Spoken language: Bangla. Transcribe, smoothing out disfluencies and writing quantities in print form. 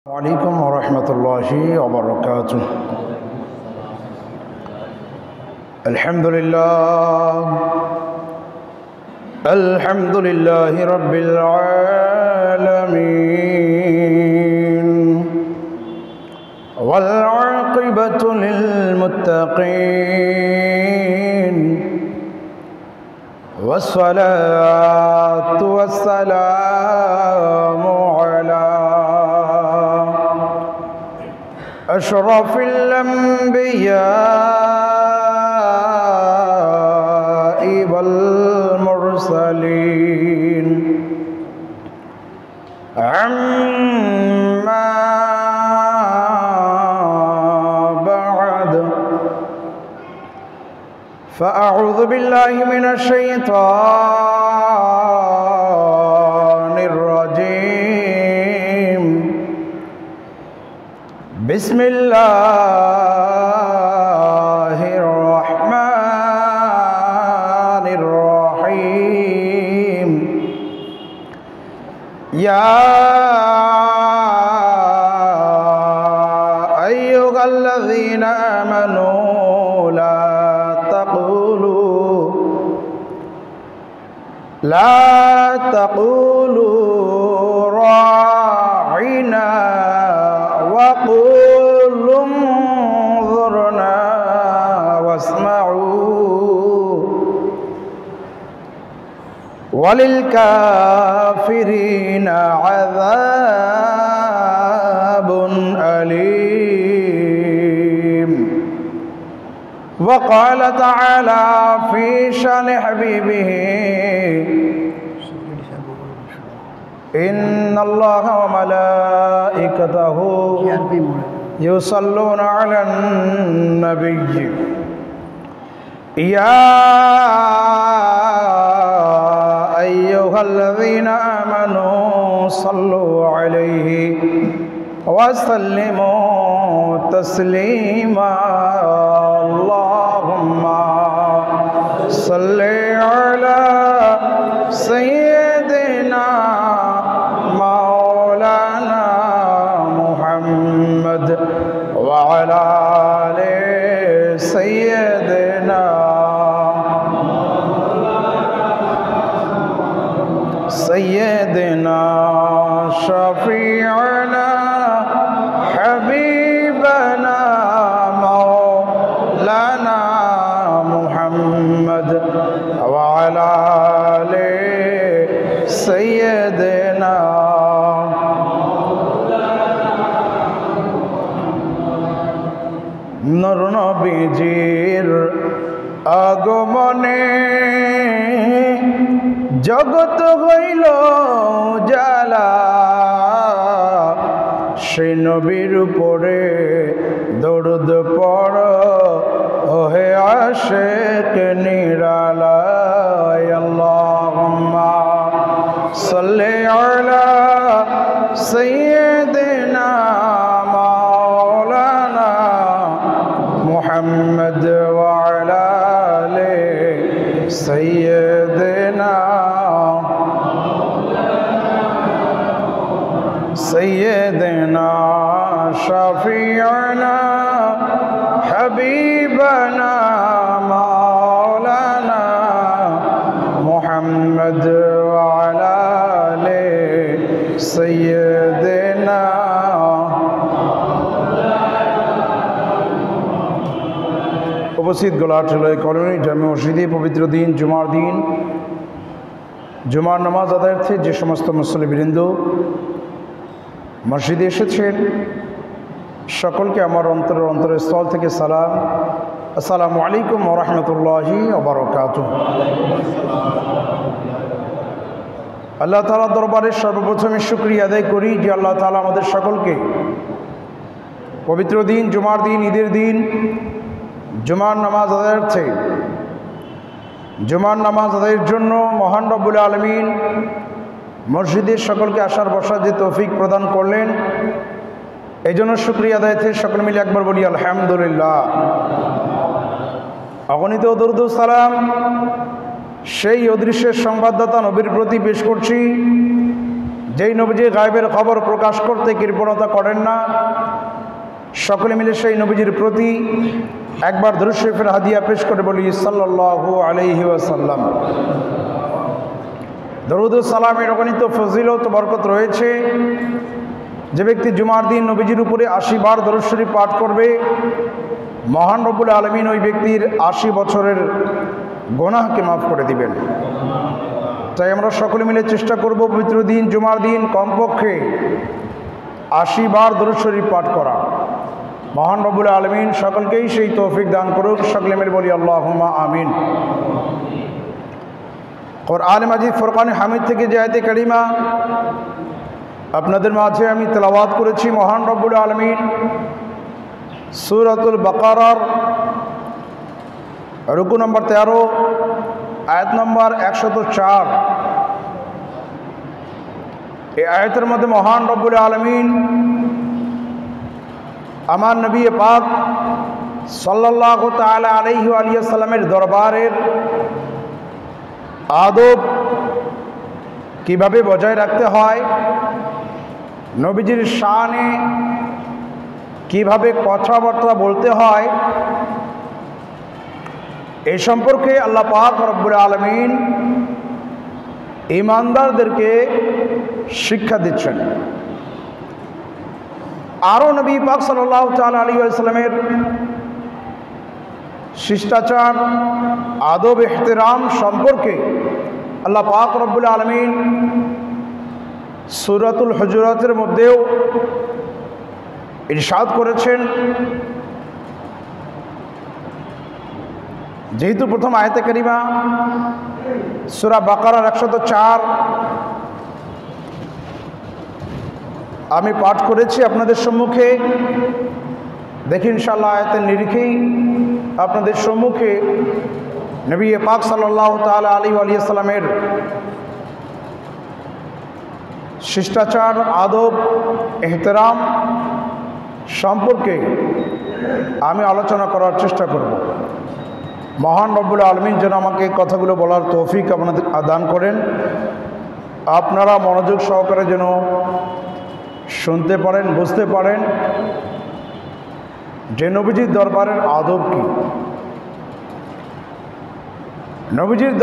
عليكم ورحمة الله وبركاته. الحمد لله رب العالمين، والعاقبة للمتقين، والصلاة والسلام على أشرف الأنبياء والمرسلين. أما بعد، فأعوذ بالله من الشيطان الرجيم. بسم الله الرحمن الرحيم. يا أيها الذين آمنوا لا تقولوا راعنا وقولوا انظرنا واسمعوا، وللكافرين عذاب أليم. وقال تعالى في شأن حبيبه: إن الله وملائكته يصلون على النبي يا أيها الذين آمنوا صلوا عليه وسلموا تسليما. اللهم صل على سيدنا مولانا محمد وعلى آل سيدنا شفيعنا حبيبنا مولانا محمد وعلى آل سيدنا. নূর নবীজির আগমনে জগৎ হইল জালা, সেই নবীর উপরে দরুদ পড় ওহে আশিক নিরালায়। আল্লাহুম্মা সাল্লি আলা সাইয়্যিদিনা মাওলানা মুহাম্মদ ওয়া আলা আলি সাইয়্যিদিনা শাফিউনা হাবিবানা মাওলানা মুহাম্মদ ওয়া আলা আলি সাইয়্যিদিনা। উপস্থিত গোলাটুলাই কলোনি জামে মসজিদে পবিত্র দিন জুমার দিন, জুমার নামাজ আদায়ার্থে যে সমস্ত মুসল্লিবৃন্দ মসজিদে এসেছেন, সকলকে আমার অন্তরের স্থল থেকে সালাম। আসসালামু আলাইকুম ওয়া রাহমাতুল্লাহি ওয়া বারাকাতুহু। আল্লাহ তাআলার দরবারে সর্বপ্রথমে শুকরিয়া আদায় করি যে আল্লাহ তাআলা আমাদের সকলকে পবিত্র দিন জুমার দিন, ঈদের দিন, জুমার নামাজ আদায়ার্থে জুমার নামাজ আদায়ের জন্য মহান রব্বুল আলামিন মসজিদের সকলকে আসার বসার যে তৌফিক প্রদান করলেন, এই জন্য শুকরিয়া আদায়ার্থে সকলে মিলে একবার বলি আলহামদুলিল্লাহ। অগণিত দরুদ ও সালাম সেই অদৃশ্যের সংবাদদাতা নবীর প্রতি পেশ করছি যেই নবীজি গায়েবের খবর প্রকাশ করতে কৃপণতা করেন না, সকলে মিলে সেই নবীজির প্রতি একবার দুরূদ শরীফের হাদিয়া পেশ করে বলি সাল্লাল্লাহু আলাইহি ওয়াসাল্লাম। দরুদ ও সালামের অগণিত ফজিলত ও বরকত রয়েছে। যে ব্যক্তি জুমার দিন নবীজির উপরে ৮০ বার দরুদ শরীফ পাঠ করবে, মহান রব্বুল আলামিন ওই ব্যক্তির ৮০ বছরের গুনাহকে মাফ করে দিবেন। তাই আমরা সকলে মিলে চেষ্টা করব পবিত্র দিন জুমার দিন কমপক্ষে ৮০ বার দরুদ শরীফ পাঠ করা। মহান রব্বুল আলামিন সকলকেই সেই তৌফিক দান করুক। সকলে মিলে বলি আল্লাহুম্মা আমিন। কোরআন মাজিদ ফুরকান হামিদ থেকে যে আয়াতে কারিমা আপনাদের মাঝে আমি তেলাওয়াত করেছি, মহান রব্বুল আলামিন সূরাতুল বাকারার রুকু নম্বর 13 আয়াত নম্বর 104, এই আয়াতের মধ্যে মহান রব্বুল আলামিন আমার নবী পাক সাল্লাল্লাহু তাআলা আলাইহি ওয়া সাল্লামের দরবারের আদব কিভাবে বজায় রাখতে হয়, নবীজির শানে কিভাবে কথাবার্তা বলতে হয়, এই সম্পর্কে আল্লাহ পাক রব্বুল আলামিন ঈমানদারদেরকে শিক্ষা দিচ্ছেন। আরও নবী পাক সাল্লাল্লাহু তাআলা আলাইহি ওয়া সাল্লামের শিষ্টাচার আদব ইহতিরাম সম্পর্কে আল্লাহ পাক রব্বুল আলামিন সূরাতুল হুজুরাতের মধ্যেও ইরশাদ করেছেন। যেহেতু প্রথম আয়াতে কারিমা সূরা বাকারার 104 আমি পাঠ করেছি আপনাদের সম্মুখে, দেখি ইনশাআল্লাহ আয়াতের নিরিখেই আপনাদের সম্মুখে নবী পাক সাল্লাল্লাহু তাআলা আলাইহি ওয়া সাল্লামের শিষ্টাচার আদব ইহতিরাম সম্পর্কে আমি আলোচনা করার চেষ্টা করব। মহান রব্বুল আলামিন যেন আমাকে কথাগুলো বলার তৌফিক আপনাদের দান করেন, আপনারা মনোযোগ সহকারে যেন শুনতে পারেন, বুঝতে পারেন যে নবীজির দরবারের আদব কি। নবীজির